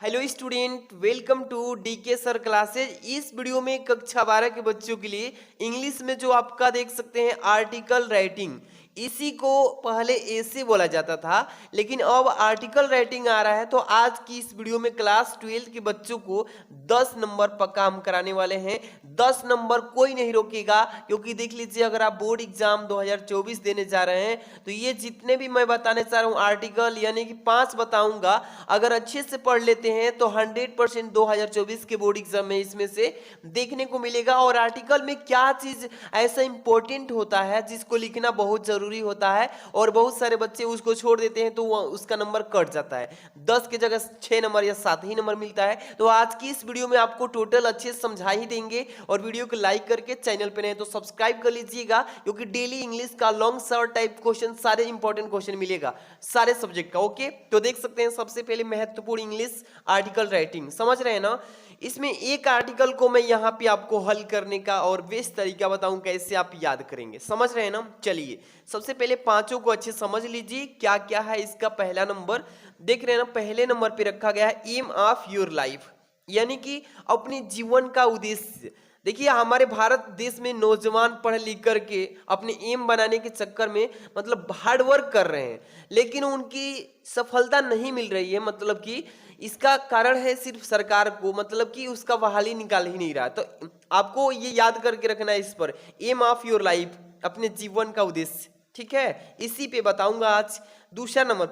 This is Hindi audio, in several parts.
Hello student, welcome to DK sir classes. इस वीडियो में कक्षा 12 के बच्चों के लिए इंग्लिश में जो आपका देख सकते हैं आर्टिकल राइटिंग, इसी को पहले ऐसे बोला जाता था, लेकिन अब आर्टिकल राइटिंग आ रहा है। तो आज की इस वीडियो में क्लास 12 के बच्चों को 10 नंबर पर काम कराने वाले हैं। 10 नंबर कोई नहीं रोकेगा, क्योंकि देख लीजिए, अगर आप बोर्ड एग्जाम 2024 देने जा रहे हैं तो ये जितने भी मैं बताने चाह रहा हूँ आर्टिकल, यानी कि 5 बताऊंगा, अगर अच्छे से पढ़ लेते हैं तो 100% 2024 के बोर्ड एग्जाम में इसमें से देखने को मिलेगा। और आर्टिकल में क्या चीज ऐसा इंपॉर्टेंट होता है जिसको लिखना बहुत जरूरी होता है, और बहुत सारे बच्चे उसको छोड़ देते हैं तो उसका नंबर कट जाता है। 10 की जगह 6 नंबर या 7 ही नंबर मिलता है। तो आज की इस वीडियो में आपको टोटल अच्छे से समझा ही देंगे, और वीडियो को लाइक करके चैनल पे नहीं तो सब्सक्राइब कर लीजिएगा, क्योंकि डेली इंग्लिश का लॉन्ग शॉर्ट टाइप क्वेश्चन, सारे इंपॉर्टेंट क्वेश्चन मिलेगा सारे सब्जेक्ट का। ओके, तो देख सकते हैं सबसे पहले महत्वपूर्ण इंग्लिश आर्टिकल राइटिंग, समझ रहे हैं ना। इसमें एक आर्टिकल को मैं यहाँ पे आपको हल करने का और बेस्ट तरीका बताऊं कैसे आप याद करेंगे, समझ रहे हैं ना। चलिए सबसे पहले पांचों को अच्छे समझ लीजिए क्या क्या है। इसका पहला नंबर देख रहे हैं ना, पहले नंबर पे रखा गया है एम ऑफ योर लाइफ, यानी कि अपने जीवन का उद्देश्य। देखिए हमारे भारत देश में नौजवान पढ़ लिख करके अपने एम बनाने के चक्कर में मतलब हार्ड वर्क कर रहे हैं, लेकिन उनकी सफलता नहीं मिल रही है। मतलब कि इसका कारण है सिर्फ सरकार को, मतलब कि उसका बहाली निकाल ही नहीं रहा। तो आपको ये याद करके रखना है इस पर, एम ऑफ योर लाइफ, अपने जीवन का उद्देश्य, ठीक है। इसी पे बताऊंगा आज। दूसरा number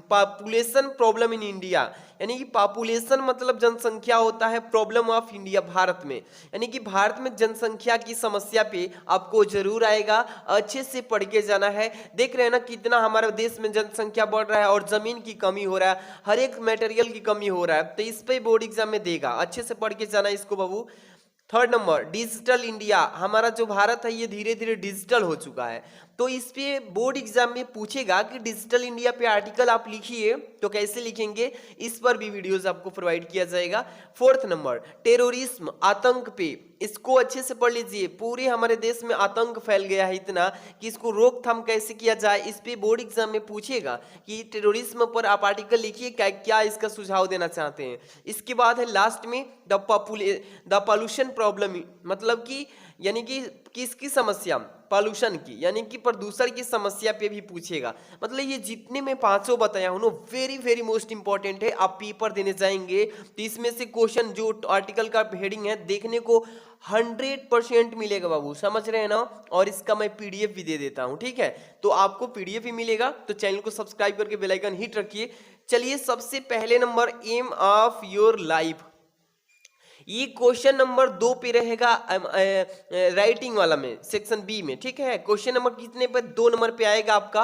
population problem in India, यानी कि पॉपुलेशन मतलब जनसंख्या होता है, प्रॉब्लम ऑफ इंडिया भारत में, यानी कि भारत में जनसंख्या की समस्या पे आपको जरूर आएगा, अच्छे से पढ़ के जाना है। देख रहे हैं ना कितना हमारे देश में जनसंख्या बढ़ रहा है और जमीन की कमी हो रहा है, हर एक मटेरियल की कमी हो रहा है। तो इस पे बोर्ड एग्जाम में देगा, अच्छे से पढ़ के जाना इसको बाबू। थर्ड नंबर डिजिटल इंडिया, हमारा जो भारत है ये धीरे धीरे डिजिटल हो चुका है। तो इस पे बोर्ड एग्जाम में पूछेगा कि डिजिटल इंडिया पे आर्टिकल आप लिखिए, तो कैसे लिखेंगे इस पर भी वीडियोस आपको प्रोवाइड किया जाएगा। फोर्थ नंबर टेररिज्म, आतंक पे, इसको अच्छे से पढ़ लीजिए। पूरे हमारे देश में आतंक फैल गया है इतना कि इसको रोकथाम कैसे किया जाए, इस पे बोर्ड एग्जाम में पूछेगा कि टेररिज्म पर आप आर्टिकल लिखिए, क्या इसका सुझाव देना चाहते हैं। इसके बाद है लास्ट में द पॉल्यूशन प्रॉब्लम, मतलब कि यानी कि किसकी समस्या, पॉल्यूशन की, यानी कि प्रदूषण की समस्या पे भी पूछेगा। मतलब ये जितने मैं पांचों बताया हूं ना, वेरी वेरी मोस्ट इंपॉर्टेंट है। आप पेपर देने जाएंगे तो इसमें से क्वेश्चन जो आर्टिकल का हेडिंग है देखने को 100% मिलेगा बाबू, समझ रहे हैं ना। और इसका मैं पीडीएफ भी दे देता हूं, ठीक है। तो आपको पीडीएफ भी मिलेगा, तो चैनल को सब्सक्राइब करके बेल आइकन हिट रखिए। चलिए सबसे पहले number aim of your life, ये क्वेश्चन नंबर 2 पे रहेगा राइटिंग वाला में, सेक्शन बी में, ठीक है। क्वेश्चन नंबर कितने पे, 2 नंबर पे आएगा आपका।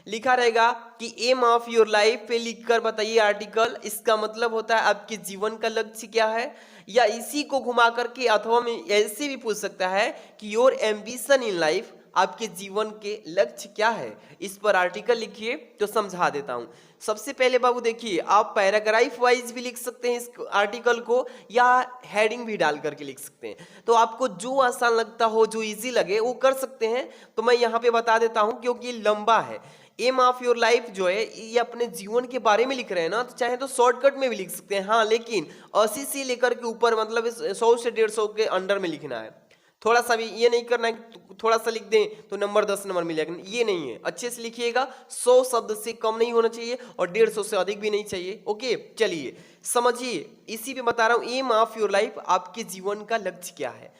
लिखा रहेगा कि एम ऑफ योर लाइफ पे लिखकर बताइए आर्टिकल, इसका मतलब होता है आपके जीवन का लक्ष्य क्या है, या इसी को घुमा करके अथवा में ऐसे भी पूछ सकता है कि योर एम्बिशन इन लाइफ, आपके जीवन के लक्ष्य क्या है, इस पर आर्टिकल लिखिए। तो समझा देता हूं। सबसे पहले बाबू देखिए, आप पैराग्राफ वाइज भी लिख सकते हैं इस आर्टिकल को, या हेडिंग भी डाल करके लिख सकते हैं। तो आपको जो आसान लगता हो, जो इजी लगे वो कर सकते हैं। तो मैं यहाँ पे बता देता हूँ, क्योंकि ये लंबा है। एम ऑफ योर लाइफ जो है ये अपने जीवन के बारे में लिख रहे हैं ना, तो चाहे तो शॉर्टकट में भी लिख सकते हैं, हाँ, लेकिन 80 से लेकर के ऊपर, मतलब 100 से 150 के अंडर में लिखना है। थोड़ा सा भी ये नहीं करना है कि थोड़ा सा लिख दें तो नंबर 10 नंबर मिलेगा, ये नहीं है। अच्छे से लिखिएगा, 100 शब्द से कम नहीं होना चाहिए और 150 से अधिक भी नहीं चाहिए। ओके, चलिए समझिए, इसी पे बता रहा हूं एम ऑफ योर लाइफ, आपके जीवन का लक्ष्य क्या है।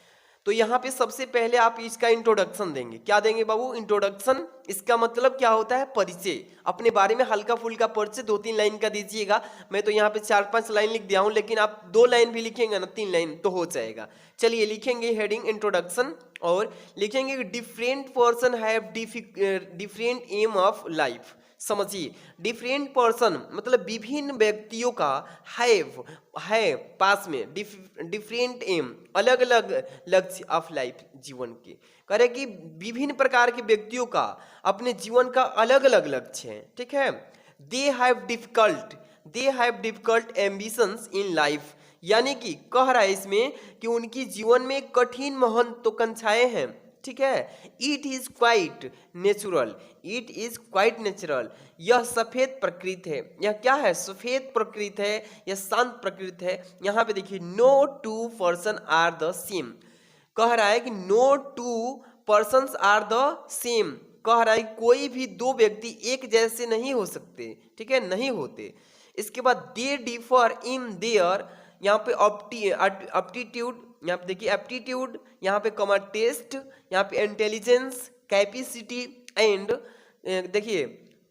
तो यहाँ पे सबसे पहले आप इसका इंट्रोडक्शन देंगे। क्या देंगे बाबू, इंट्रोडक्शन। इसका मतलब क्या होता है, परिचय, अपने बारे में हल्का फुल्का परिचय 2-3 लाइन का दीजिएगा। मैं तो यहाँ पे 4-5 लाइन लिख दिया हूँ, लेकिन आप 2 लाइन भी लिखेंगे ना, 3 लाइन तो हो जाएगा। चलिए लिखेंगे हेडिंग इंट्रोडक्शन, और लिखेंगे different person have different aim of life. समझिए, डिफरेंट पर्सन मतलब विभिन्न व्यक्तियों का है पास में, डिफरेंट एम, अलग अलग लक्ष्य ऑफ लाइफ, जीवन के। करे कि विभिन्न प्रकार के व्यक्तियों का अपने जीवन का अलग अलग लक्ष्य है, ठीक है। They have difficult ambitions in life, यानी कि कह रहा है इसमें कि उनकी जीवन में कठिन महत्वाकांक्षाएं हैं, ठीक है। It is quite natural, it is quite natural, यह सफेद प्रकृति है। यह क्या है? सफेद प्रकृति है, यह शांत प्रकृति है। यहाँ पे देखिए no two person are the same, कह रहा है कि no two persons are the same, कह रहा है कोई भी दो व्यक्ति एक जैसे नहीं हो सकते, ठीक है, नहीं होते। इसके बाद दे डिफर इन देयर, यहाँ पे एप्टीट्यूड, यहाँ पे देखिए एप्टीट्यूड, यहाँ पे कॉमा टेस्ट, यहाँ पे इंटेलिजेंस, कैपेसिटी एंड देखिए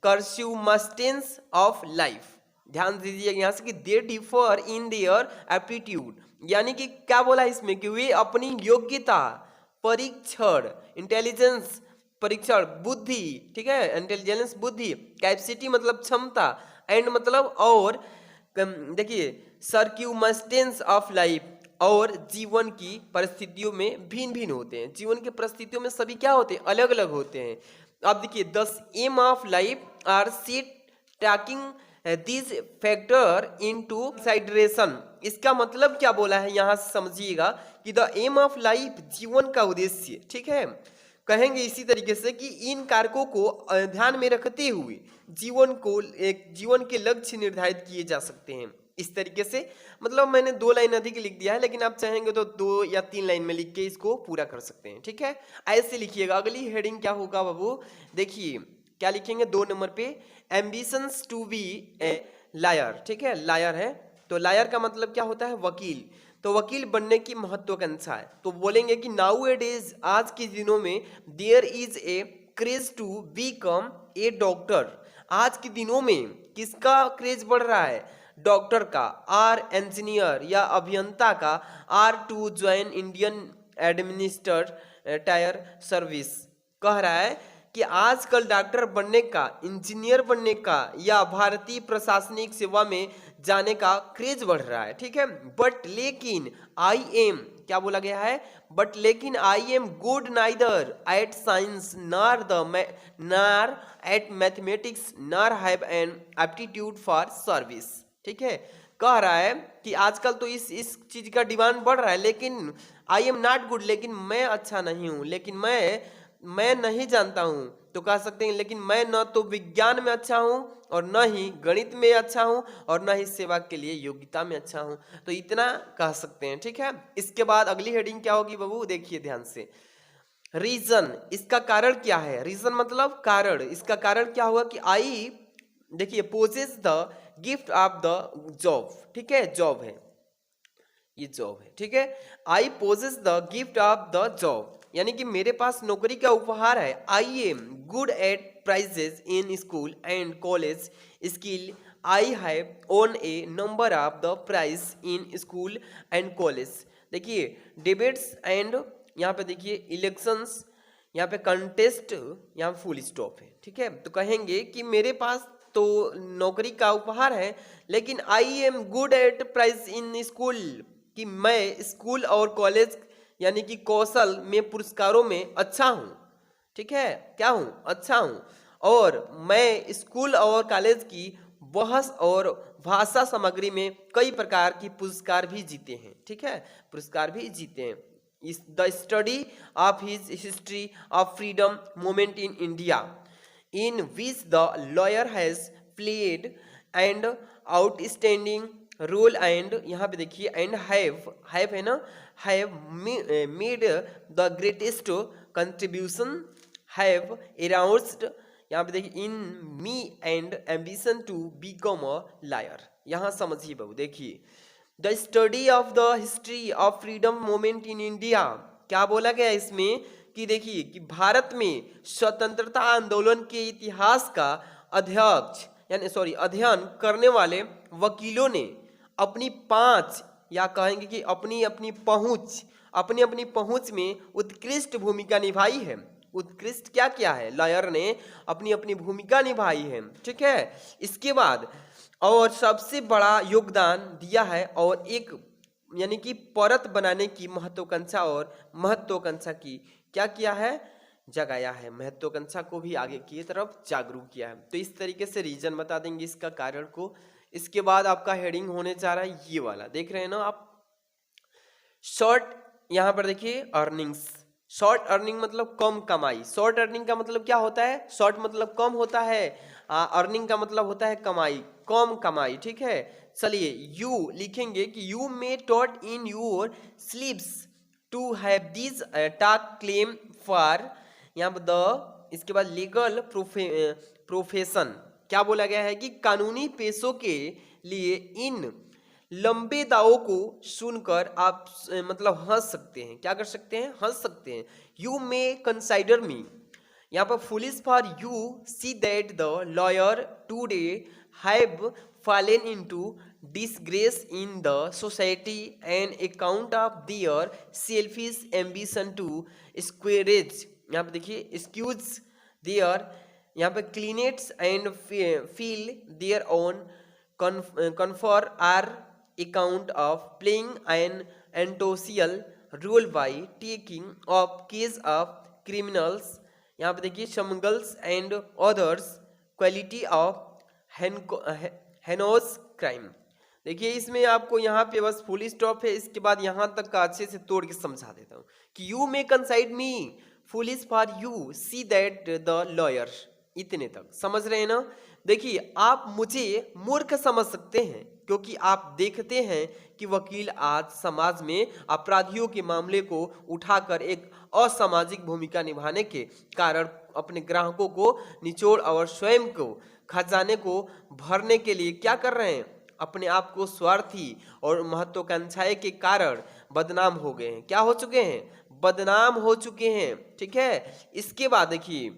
कंज्यूमस्टेंस ऑफ लाइफ। ध्यान दीजिए यहाँ से कि they differ in their aptitude, यानी कि क्या बोला इसमें कि वे अपनी योग्यता, परीक्षण, इंटेलिजेंस परीक्षण, बुद्धि, ठीक है, इंटेलिजेंस बुद्धि, कैपेसिटी मतलब क्षमता, एंड मतलब और देखिए सर्क्यूमस्टेंस ऑफ लाइफ, और जीवन की परिस्थितियों में भिन्न भिन्न होते हैं। जीवन की परिस्थितियों में सभी क्या होते हैं? अलग अलग होते हैं। अब देखिए the aim of life are set taking this factor into consideration. इसका मतलब क्या बोला है यहाँ से समझिएगा कि द एम ऑफ लाइफ जीवन का उद्देश्य, ठीक है, कहेंगे इसी तरीके से कि इन कारकों को ध्यान में रखते हुए जीवन को एक जीवन के लक्ष्य निर्धारित किए जा सकते हैं। इस तरीके से मतलब मैंने 2 लाइन अधिक लिख दिया है, लेकिन आप चाहेंगे तो 2 या 3 लाइन में लिख के इसको पूरा कर सकते हैं, ठीक है। ऐसे लिखिएगा। अगली हेडिंग क्या होगा बाबू? देखिए क्या लिखेंगे 2 नंबर पे, ambitions to be a lawyer, ठीक है, लायर है तो लायर का मतलब क्या होता है? वकील। तो वकील बनने की महत्वाकांक्षा है, तो बोलेंगे कि नाउ ए डेज, आज के दिनों में, there is a craze to become a doctor. आज के दिनों में किसका क्रेज बढ़ रहा है? डॉक्टर का, आर इंजीनियर या अभियंता का, or to join Indian administrator service. कह रहा है कि आजकल डॉक्टर बनने का, इंजीनियर बनने का या भारतीय प्रशासनिक सेवा में जाने का क्रेज बढ़ रहा है, ठीक है। बट लेकिन आई एम, क्या बोला गया है? बट लेकिन I am good neither at science nor at mathematics nor have an aptitude for service, ठीक है। कह रहा है कि आजकल तो इस चीज का डिमांड बढ़ रहा है, लेकिन आई एम नॉट गुड, लेकिन मैं अच्छा नहीं हूँ, लेकिन मैं नहीं जानता हूँ, तो कह सकते हैं लेकिन मैं न तो विज्ञान में अच्छा हूँ और न ही गणित में अच्छा हूँ और न ही सेवा के लिए योग्यता में अच्छा हूँ, तो इतना कह सकते हैं, ठीक है। इसके बाद अगली हेडिंग क्या होगी बाबू? देखिए ध्यान से, रीजन, इसका कारण क्या है? रीजन मतलब कारण। इसका कारण क्या हुआ कि आई, देखिए possess the gift of the job, ठीक है, जॉब है, ये जॉब है, ठीक है। I possess the gift of the job, यानी कि मेरे पास नौकरी का उपहार है। I am good at prizes in school and college skill, I have won a number of the prize in school and college. देखिए डिबेट्स एंड यहाँ पे देखिए इलेक्शंस, यहाँ पे कंटेस्ट, यहाँ पे फुल स्टॉप है, ठीक है। तो कहेंगे कि मेरे पास तो नौकरी का उपहार है, लेकिन I am good at prize in school, कि मैं स्कूल और कॉलेज यानी कि कौशल में पुरस्कारों में अच्छा हूँ, ठीक है, क्या हूँ? अच्छा हूँ। और मैं स्कूल और कॉलेज की बहस और भाषा सामग्री में कई प्रकार की पुरस्कार भी जीते हैं, ठीक है, पुरस्कार भी जीते हैं। इस the study of his history of freedom movement in India in which the lawyer has played and outstanding role, and यहाँ पे देखिए and have है ना, have made the greatest contribution, have aroused, यहाँ पे देखिए in me and ambition to become a lawyer। यहाँ समझिए बाबू, देखिए the study of the history of freedom movement in India, क्या बोला गया इसमें कि देखिए कि भारत में स्वतंत्रता आंदोलन के इतिहास का अध्ययन करने वाले वकीलों ने अपनी 5 या कहेंगे कि अपनी अपनी पहुंच में उत्कृष्ट भूमिका निभाई है। उत्कृष्ट क्या किया है? लॉयर ने अपनी अपनी भूमिका निभाई है, ठीक है। इसके बाद और सबसे बड़ा योगदान दिया है और एक यानी कि परत बनाने की महत्वाकांक्षा की क्या किया है? जगाया है। महत्वाकांक्षा को भी आगे की तरफ जागरूक किया है। तो इस तरीके से रीजन बता देंगे इसका कारण को। इसके बाद आपका हेडिंग होने जा रहा है ये वाला, देख रहे हैं ना आप, शॉर्ट। यहाँ पर देखिए अर्निंग्स, शॉर्ट अर्निंग मतलब कम कमाई। शॉर्ट अर्निंग का मतलब क्या होता है? शॉर्ट मतलब कम होता है, अर्निंग का मतलब होता है कमाई, कम कमाई। ठीक है, चलिए यू लिखेंगे कि you may taught in your sleeps to have this task claim for, यहाँ पर द, इसके बाद लीगल प्रोफेशन, क्या बोला गया है कि कानूनी पेशों के लिए इन लंबे दावों को सुनकर आप मतलब हंस सकते हैं। क्या कर सकते हैं? हंस सकते हैं। यू मे कंसाइडर मी, यहाँ पर foolish for you see that the lawyer today have fallen into disgrace in the society and account of their selfish ambition to squarage, यहाँ पे देखिए excuse their, यहाँ पे cleanets and feel their own confer are account of playing an antisocial role by taking up case of criminals, यहाँ पे देखिए smugglers and others quality of heinous crime. देखिए इसमें आपको यहाँ पे बस फुल स्टॉप है, इसके बाद यहाँ तक का अच्छे से तोड़ के समझा देता हूँ कि you may कंसाइड me foolish for you see that the lawyer, इतने तक समझ रहे हैं ना। देखिए आप मुझे मूर्ख समझ सकते हैं क्योंकि आप देखते हैं कि वकील आज समाज में अपराधियों के मामले को उठाकर एक असामाजिक भूमिका निभाने के कारण अपने ग्राहकों को निचोड़ और स्वयं को खजाने को भरने के लिए क्या कर रहे हैं? अपने आप को स्वार्थी और महत्वाकांक्षाएं के कारण बदनाम हो गए हैं। क्या हो चुके हैं? बदनाम हो चुके हैं। ठीक है, इसके बाद देखिए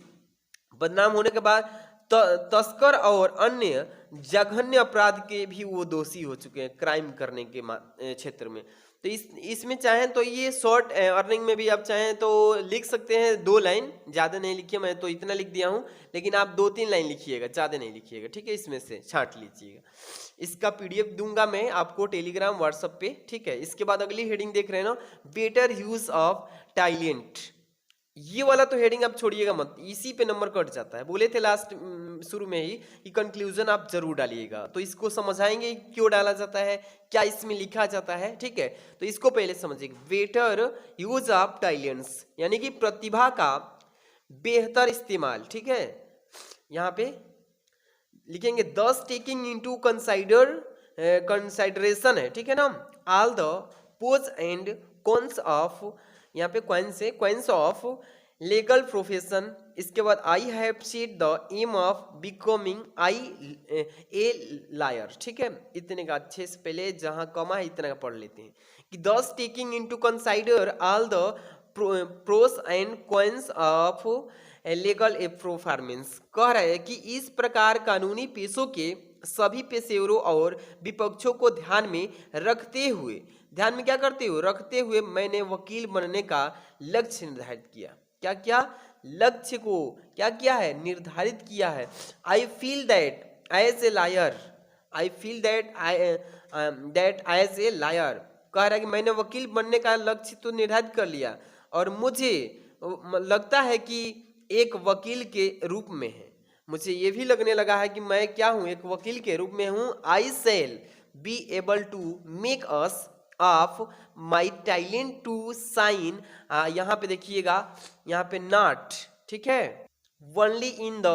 बदनाम होने के बाद तस्कर और अन्य जघन्य अपराध के भी वो दोषी हो चुके हैं, क्राइम करने के क्षेत्र में। तो इसमें चाहें तो ये शॉर्ट अर्निंग में भी आप चाहें तो लिख सकते हैं 2 लाइन, ज़्यादा नहीं लिखिए, मैं तो इतना लिख दिया हूँ, लेकिन आप 2-3 लाइन लिखिएगा, ज़्यादा नहीं लिखिएगा। ठीक है, इसमें से छांट लीजिएगा। इसका PDF दूंगा मैं आपको टेलीग्राम व्हाट्सएप पे। ठीक है, इसके बाद अगली हेडिंग देख रहे हैं ना, बेटर यूज ऑफ टैलेंट। ये वाला तो हेडिंग आप छोड़िएगा मत, इसी पे नंबर कट जाता है। बोले थे लास्ट शुरू में ही कि कंक्लूजन आप जरूर डालिएगा, तो इसको समझाएंगे क्यों डाला जाता है, क्या इसमें लिखा जाता है। ठीक है, तो इसको पहले समझिएगा। बेटर यूज ऑफ टैलेंट्स यानी कि प्रतिभा का बेहतर इस्तेमाल। ठीक है, यहाँ पे लिखेंगे दस टेकिंग इनटू कंसाइडरेशन है। ठीक है ना, all the pros and cons of, यहाँ पे क्वेंस ऑफ लीगल प्रोफेशन। इसके बाद I have set the aim of becoming a lawyer. ठीक है, इतने का अच्छे से पहले जहां कमा है इतना का पढ़ लेते हैं कि दस taking into consider all the pros and cons of legal performance. कह रहा है कि इस प्रकार कानूनी पेशों के सभी पेशेवरों और विपक्षों को ध्यान में रखते हुए, ध्यान में क्या करते हुए? रखते हुए मैंने वकील बनने का लक्ष्य निर्धारित किया। क्या क्या? लक्ष्य को क्या किया है? निर्धारित किया है। I feel that as a lawyer, I feel that as a lawyer, कह रहा है कि मैंने वकील बनने का लक्ष्य तो निर्धारित कर लिया और मुझे लगता है कि एक वकील के रूप में है, मुझे ये भी लगने लगा है कि मैं क्या हूँ? एक वकील के रूप में हूँ। I shall be able to make use of my talent to shine, यहाँ पे देखिएगा, यहाँ पे नॉट, ठीक है, only in the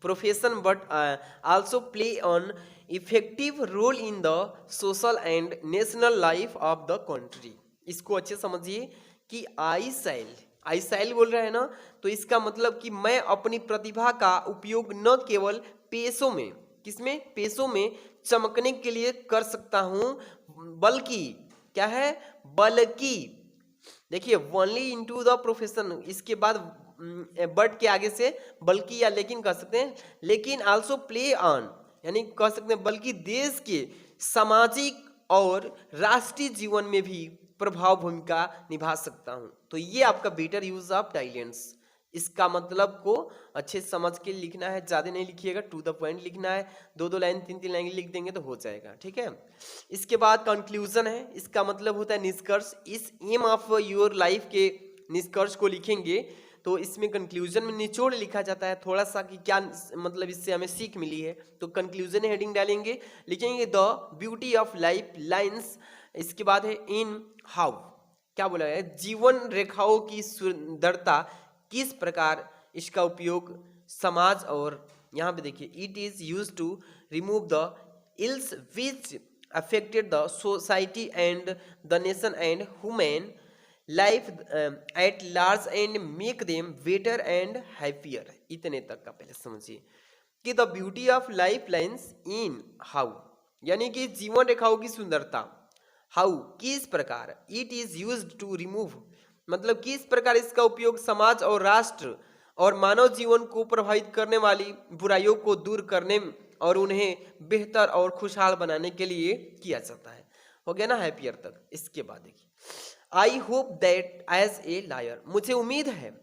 profession but also play on effective role in the social and national life of the country. इसको अच्छे समझिए कि आई सैल बोल रहा है ना, तो इसका मतलब कि मैं अपनी प्रतिभा का उपयोग न केवल पेशों में, किसमें? पेशों में चमकने के लिए कर सकता हूं, बल्कि क्या है? बल्कि देखिए ओनली इनटू द प्रोफेशन, इसके बाद बट के आगे से बल्कि या लेकिन कह सकते हैं, लेकिन आल्सो प्ले ऑन यानी कह सकते हैं बल्कि देश के सामाजिक और राष्ट्रीय जीवन में भी प्रभाव भूमिका निभा सकता हूं। तो ये आपका बेटर यूज ऑफ टैलेंट्स, इसका मतलब को अच्छे समझ के लिखना है, ज़्यादा नहीं लिखिएगा, टू द पॉइंट लिखना है, 2-2 लाइन 3-3 लाइन लिख देंगे तो हो जाएगा। ठीक है, इसके बाद कंक्लूजन है, इसका मतलब होता है निष्कर्ष। इस एम ऑफ योर लाइफ के निष्कर्ष को लिखेंगे तो इसमें कंक्लूजन में निचोड़ लिखा जाता है थोड़ा सा कि क्या मतलब इससे हमें सीख मिली है, तो कंक्लूजन हेडिंग डालेंगे, लिखेंगे the beauty of life lines. इसके बाद है इन हाउ, क्या बोला है, जीवन रेखाओं की सुंदरता किस प्रकार इसका उपयोग समाज और यहाँ पे देखिए it is use to remove the ills which affected the society and the nation and human life at large and make them better and happier. इतने तक का पहले समझिए कि the beauty of life lines in how, यानी कि जीवन रेखाओं की सुंदरता, हाउ किस प्रकार, it is used to remove मतलब किस प्रकार इसका उपयोग समाज और राष्ट्र और मानव जीवन को प्रभावित करने वाली बुराइयों को दूर करने और उन्हें बेहतर और खुशहाल बनाने के लिए किया जाता है। हो गया ना हैप्पियर तक। इसके बाद देखिए I hope that as a lawyer, मुझे उम्मीद है,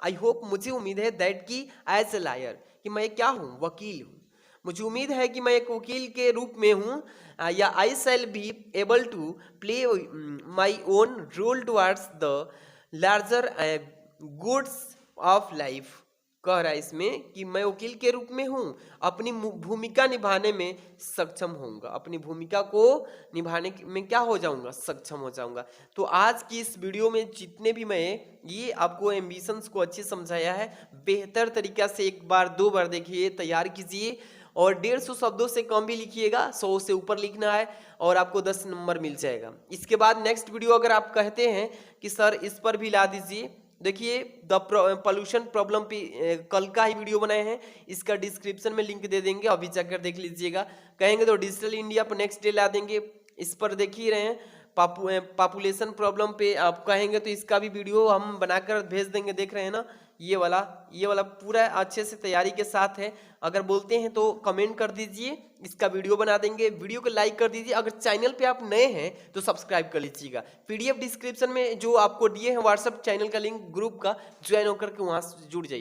आई होप मुझे उम्मीद है दैट की एज ए लायर कि मैं क्या हूँ, वकील हूँ, मुझे उम्मीद है कि मैं एक वकील के रूप में हूँ, या I shall be able to play my own role towards the larger goods of life. कह रहा है इसमें कि मैं वकील के रूप में हूँ, अपनी भूमिका निभाने में सक्षम होऊंगा, अपनी भूमिका को निभाने में क्या हो जाऊंगा, सक्षम हो जाऊंगा। तो आज की इस वीडियो में जितने भी मैं ये आपको एम्बिशंस को अच्छे समझाया है, बेहतर तरीका से एक बार दो बार देखिए, तैयार कीजिए और 150 शब्दों से कम भी लिखिएगा, 100 से ऊपर लिखना है और आपको 10 नंबर मिल जाएगा। इसके बाद नेक्स्ट वीडियो अगर आप कहते हैं कि सर इस पर भी ला दीजिए, देखिए द पोल्यूशन प्रॉब्लम पे कल का ही वीडियो बनाए हैं, इसका डिस्क्रिप्शन में लिंक दे देंगे, अभी जाकर देख लीजिएगा। कहेंगे तो डिजिटल इंडिया पर नेक्स्ट डे ला देंगे, इस पर देख ही रहे हैं। पॉपुलेशन प्रॉब्लम पे आप कहेंगे तो इसका भी वीडियो हम बनाकर भेज देंगे, देख रहे हैं ना, ये वाला पूरा अच्छे से तैयारी के साथ है। अगर बोलते हैं तो कमेंट कर दीजिए, इसका वीडियो बना देंगे, वीडियो को लाइक कर दीजिए। अगर चैनल पे आप नए हैं तो सब्सक्राइब कर लीजिएगा। पीडीएफ डिस्क्रिप्शन में जो आपको दिए हैं व्हाट्सएप चैनल का लिंक ग्रुप का, ज्वाइन होकर के वहाँ से जुड़ जाइए।